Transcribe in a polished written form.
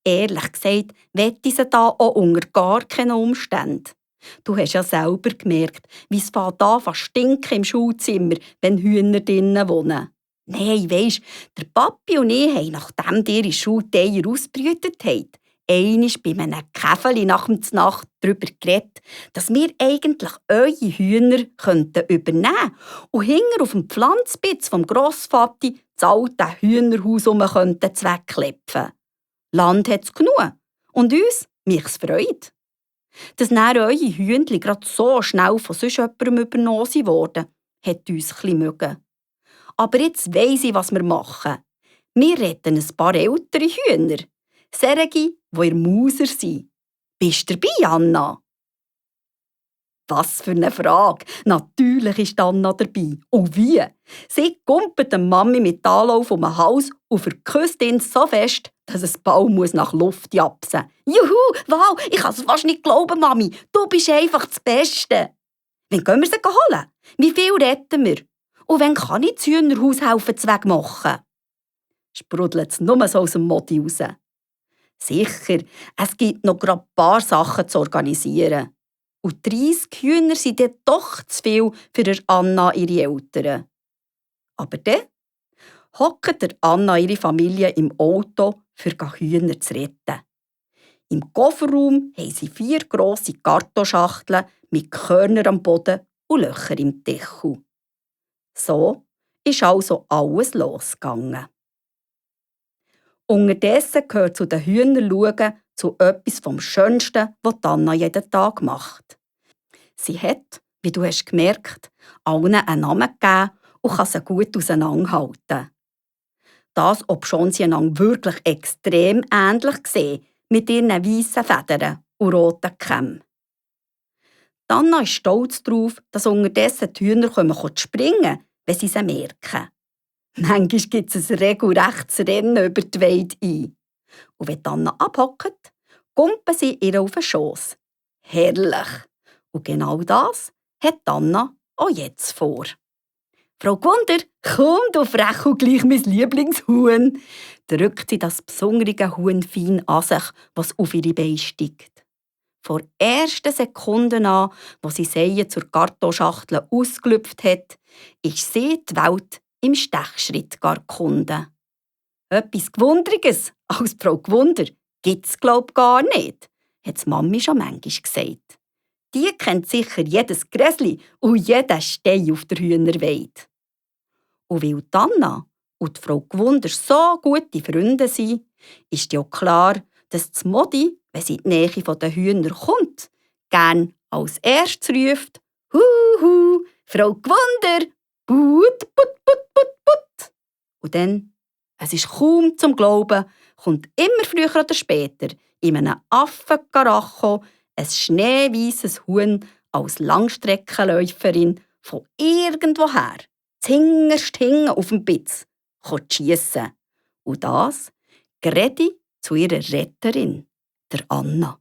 Ehrlich gesagt, wette ich sie da auch unter gar keinen Umständen. Du hast ja selber gemerkt, wie es fast stinken im Schulzimmer, wenn Hühner drinnen wohnen. Nein, weisst, der Papi und ich haben, nachdem ihr in Schule die Eier ausgebrütet habt, einmal bei einem Käfeli nach der Nacht darüber geredet, dass wir eigentlich eure Hühner übernehmen könnten und hinten auf dem Pflanzpitz vom Grossvati das alte Hühnerhaus zweckklepfen. Land hat es genug. Und uns mich's freut. Dass dann eure Hühnchen gerade so schnell von sonst jemandem übernommen wurden, hat uns etwas mögen. Aber jetzt weiss ich, was wir machen. Wir retten ein paar ältere Hühner. Solche, die ihr Mauser sind. Bist du dabei, Anna? Was für eine Frage! Natürlich ist Anna dabei. Und wie? Sie kumpelt der Mami mit Anlauf um den Hals und verküsst ihn so fest, dass es bald nach Luft japsen muss. Juhu, wow, ich kann es fast nicht glauben, Mami. Du bist einfach das Beste. Wann gehen wir sie holen? Wie viel retten wir? Und wann kann ich das Hühnerhaus helfen zu wegmachen? Sprudelt es nur so aus dem Modi raus. Sicher, es gibt noch ein paar Sachen zu organisieren. Und 30 Hühner sind dann doch zu viel für Anna ihre Eltern. Aber dann hockt Anna ihre Familie im Auto, für Hühner zu retten. Im Kofferraum haben sie 4 grosse Kartonschachteln mit Körnern am Boden und Löchern im Deckel. So ist also alles losgegangen. Unterdessen gehört zu den Hühnerschauen zu etwas vom Schönsten, was Anna jeden Tag macht. Sie hat, wie du hast gemerkt, allen einen Namen gegeben und kann sie gut auseinanderhalten. Das, obschon sie einander wirklich extrem ähnlich sehen, mit ihren weißen Federn und roten Kämmen. Anna ist stolz darauf, dass unterdessen die Hühner springen, wenn sie sie merken. Manchmal gibt es ein regelrechtes Rennen über die Weide ein. Und wenn Anna abhockt, kumpen sie ihr auf den Schoss. Herrlich! Und genau das hat Anna auch jetzt vor. «Frau Gwunder, komm, du frech gleich mein Lieblingshuhn!» drückt sie das besondere Huhn fein an sich, was auf ihre Beine steigt. Vor ersten Sekunden an, wo sie Seien zur Kartonschachtel ausgelüpft hat, ist sie die Welt im Stechschritt erkunden. Etwas Gewundriges als Frau Gwunder gibt's glaub gar nicht, hat die Mami schon manchmal gesagt. Die kennt sicher jedes Gräsli und jeden Stein auf der Hühnerweide. Und weil Anna und die Frau Gwunder so gute Freunde sind, ist ja klar, dass die Modi, wenn sie in die Nähe der Hühner kommt, gern als erstes ruft: «Huhu, Frau Gwunder, put, put, put, put, put!» Und dann, es ist kaum zum Glauben, kommt immer früher oder später in einem Affenkaracho ein schneeweißes Huhn als Langstreckenläuferin von irgendwoher, zuhinterst hinten auf dem Bitz, schiessen. Und das gerade zu ihrer Retterin, der Anna.